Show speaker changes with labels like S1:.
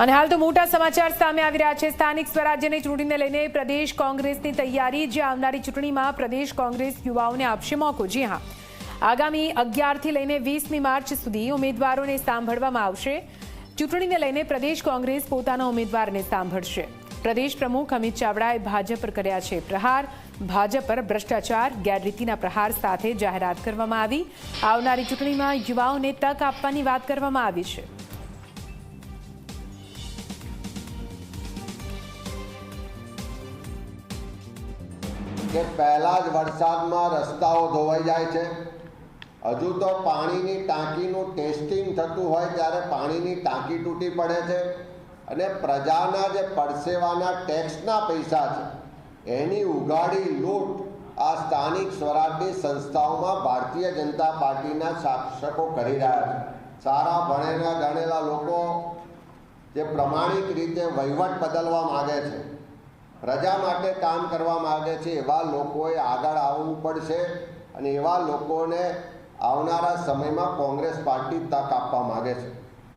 S1: અને હાલ તો મોટા સમાચાર સામે આવી રહ્યા છે। સ્થાનિક સ્વરાજ્યની ચૂંટણીને લઈને પ્રદેશ કોંગ્રેસની તૈયારી, જે આવનારી ચૂંટણીમાં પ્રદેશ કોંગ્રેસ યુવાઓને આપશે મોકો। જી હા, આગામી 11 થી લઈને 20મી માર્ચ સુધી ઉમેદવારોને સાંભળવામાં આવશે। ચૂંટણીને લઈને પ્રદેશ કોંગ્રેસ પોતાના ઉમેદવારને સાંભળશે। પ્રદેશ પ્રમુખ અમિત ચાવડાએ ભાજપ પર કર્યા છે પ્રહાર। ભાજપ પર ભ્રષ્ટાચાર, ગેરરીતિના પ્રહાર સાથે જાહેરાત કરવામાં આવી। આવનારી ચૂંટણીમાં યુવાઓને તક આપવાની વાત કરવામાં આવી છે।
S2: કે પહેલા જ વરસાદમાં રસ્તાઓ ધોવાઈ જાય છે। હજુ તો પાણીની ટાંકીનું ટેસ્ટિંગ થતું હોય ત્યારે પાણીની ટાંકી તૂટી પડે છે અને પ્રજાના જે પરસેવાના ટેક્સના પૈસા છે એની ઉઘાડી લૂંટ આ સ્થાનિક સ્વરાજની સંસ્થાઓમાં ભારતીય જનતા પાર્ટીના શાસકો કરી રહ્યા છે। સારા ભણેલા ગણેલા લોકો જે પ્રમાણિક રીતે વહીવટ બદલવા માગે છે, પ્રજા માટે કામ કરવા માગે છે, એવા લોકોએ આગળ આવવું પડશે અને એવા લોકોને આવનારા સમયમાં કોંગ્રેસ પાર્ટી તક આપવા માગે છે।